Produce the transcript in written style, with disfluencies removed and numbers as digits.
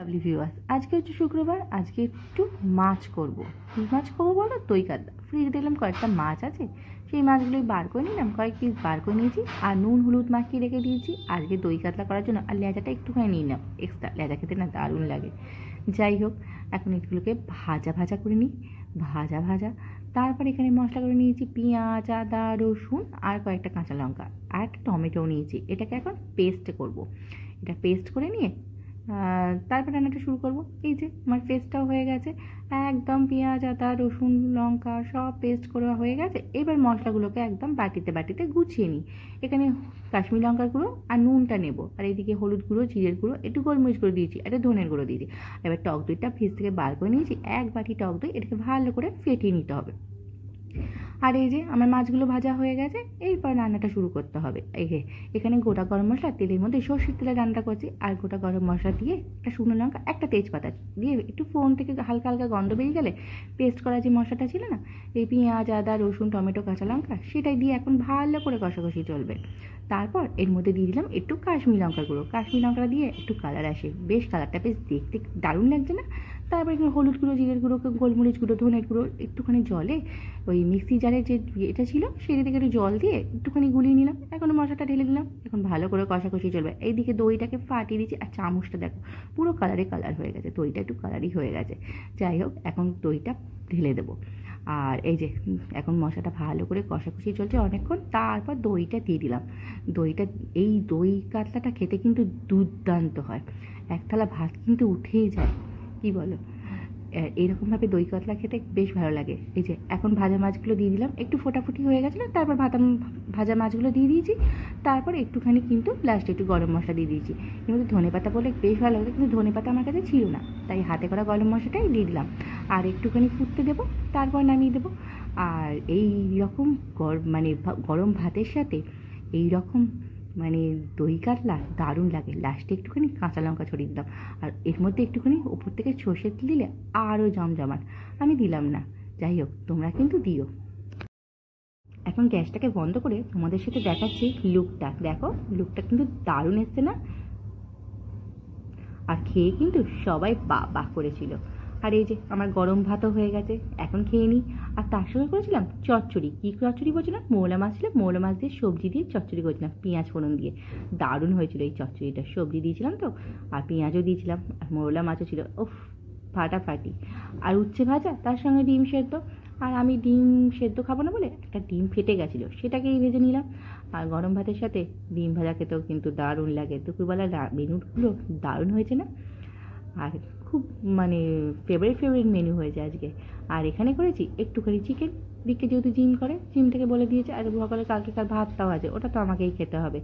Lovely viewers, আজকে হচ্ছে শুক্রবার। আজকে একটু মাছ করব। কী মাছ করবো বলো? দই কাতলা। ফ্রিজে দেখলাম কয়েকটা মাছ আছে, সেই মাছগুলোই বার করে নিলাম, কয়েক পিস বার করে নিয়েছি আর নুন হলুদ মাখিয়ে রেখে দিয়েছি আজকে দই কাতলা করার জন্য। আর লেজাটা একটুখানি নিয়ে নিলাম এক্সট্রা, লেজা খেতে না দারুণ লাগে। যাই হোক, এখন এগুলোকে ভাজা ভাজা করে নিই। ভাজা ভাজা তারপর এখানে মশলা করে নিয়েছি পেঁয়াজ, আদা, রসুন আর কয়েকটা কাঁচা লঙ্কা আর একটা টমেটো নিয়েছি। এটাকে এখন পেস্ট করব। এটা পেস্ট করে নিয়ে তারপর রান্নাটা শুরু করব। এই যে আমার পেস্টটাও হয়ে গেছে, একদম পেঁয়াজ, আদা, রসুন, লঙ্কা সব পেস্ট করা হয়ে গেছে। এবার মশলাগুলোকে একদম বাটিতে বাটিতে গুছিয়ে নিই। এখানে কাশ্মীরি লঙ্কার গুঁড়ো আর নুনটা নেব, আর এইদিকে হলুদ গুঁড়ো, জিরের গুঁড়ো, একটু গোলমরিচ গুঁড়ো দিয়েছি, একটা ধনের গুঁড়ো দিয়েছি। এবার টক দইটা ফ্রিজ থেকে বার করে নিয়েছি, এক বাটি টক দই। এটাকে ভালো করে ফেটিয়ে নিতে হবে। আর এই যে আমার মাছগুলো ভাজা হয়ে গেছে, এরপর রান্নাটা শুরু করতে হবে। এখানে গোটা গরম মশলা তেলের মধ্যে সর্ষের তেলে রান্না করছি, আর গোটা গরম মশলা দিয়ে একটা শুকনো লঙ্কা, একটা তেজপাতা দিয়ে একটু ফোড়ন থেকে হালকা হালকা গন্ধ বেরিয়ে গেলে পেস্ট করা যে মশলাটা ছিল না, এই পেঁয়াজ, আদা, রসুন, টমেটো, কাঁচা লঙ্কা, সেটাই দিয়ে এখন ভালো করে কষাকষি চলবে। তারপর এর মধ্যে দিয়ে দিলাম একটু কাশ্মীরি লঙ্কার গুঁড়ো। কাশ্মীরি লঙ্কাটা দিয়ে একটু কালার আসে, বেশ কালারটা বেশ দেখতে দারুণ লাগছে না? তারপর এখানে হলুদ গুঁড়ো, জিরের গুঁড়ো, গোলমরিচ গুঁড়ো, ধনের গুঁড়ো একটুখানি জলে ওই মিক্সি জারের যে এটা ছিল সেটা থেকে একটু জল দিয়ে একটুখানি গুলিয়ে নিলাম। এখন মশলাটা ঢেলে দিলাম, এখন ভালো করে কষাকষি চলবে। এইদিকে দইটাকে ফাটিয়ে দিচ্ছি, আর চামচটা দেখো পুরো কালার হয়ে গেছে, দইটা একটু কালারই হয়ে গেছে। যাই হোক, এখন দইটা ঢেলে দেবো। আর এই যে এখন মশলাটা ভালো করে কষাকষি চলছে অনেকক্ষণ, তারপর দইটা দিয়ে দিলাম। দইটা, এই দই কাতলাটা খেতে কিন্তু দুর্দান্ত হয়, এক থালা ভাত কিন্তু উঠেই যায়, কি বলো? এইরকমভাবে দই কাতলা খেতে বেশ ভালো লাগে। এই যে এখন ভাজা মাছগুলো দিয়ে দিলাম, একটু ফোটাফুটি হয়ে গেছিলো, তারপর ভাজা মাছগুলো দিয়ে দিয়েছি। তারপর একটুখানি কিন্তু লাস্টে একটু গরম মশলা দিয়ে দিয়েছি। এর মধ্যে ধনেপাতা বলে বেশ ভালো লাগে, কিন্তু ধনেপাতা আমার কাছে ছিল না, তাই হাতে করা গরম মশলাটাই দিয়ে দিলাম। আর একটুখানি ফুটতে দেবো, তারপর নামিয়ে দেবো। আর এই রকম মানে গরম ভাতের সাথে এই রকম মানে দই কাতলা দারুণ লাগে। লাস্টে একটুখানি কাঁচা লঙ্কা ছড়িয়ে দিলাম, আর এর মধ্যে একটুখানি ওপর থেকে সর্ষের তেল দিলে আরও জমজমাট। আমি দিলাম না, যাই হোক তোমরা কিন্তু দিও। এখন গ্যাসটাকে বন্ধ করে তোমাদের সাথে দেখাচ্ছি লুকটা। দেখো লুকটা কিন্তু দারুণ এসছে না? আর খেয়ে কিন্তু সবাই বাহ বাহ করেছিল। আর এই যে আমার গরম ভাতও হয়ে গেছে, এখন খেয়ে নিই। আর তার সঙ্গে করেছিলাম চচ্চড়ি। কী চচ্চড়ি বলছিলাম? মৌলা মাছ ছিল, মৌলা মাছ দিয়ে সবজি দিয়ে চচ্চড়ি করেছিলাম পেঁয়াজ ফোড়ন দিয়ে। দারুণ হয়েছিল এই চচ্চড়িটা, সবজি দিয়েছিলাম তো, আর পেঁয়াজও দিয়েছিলাম, আর মৌলা মাছও ছিল। ওফ, ফাটাফাটি। আর উচ্ছে ভাজা, তার সঙ্গে ডিম সেদ্ধ। আর আমি ডিম সেদ্ধ খাবো না বলে একটা ডিম ফেটে গেছিলো, সেটাকেই ভেজে নিলাম। আর গরম ভাতের সাথে ডিম ভাজা খেতেও কিন্তু দারুণ লাগে। দুপুরবেলার মেনুগুলো দারুণ হয়েছে না? আর খুব মানে ফেভারিট মেনু হয়েছে আজকে। আর এখানে করেছি একটুখানি চিকেন। রিককে যেহেতু জিম করে, জিম থেকে বলে দিয়েছে, আর সকালে কালকেকার ভাতটাও আছে, ওটা তো আমাকেই খেতে হবে।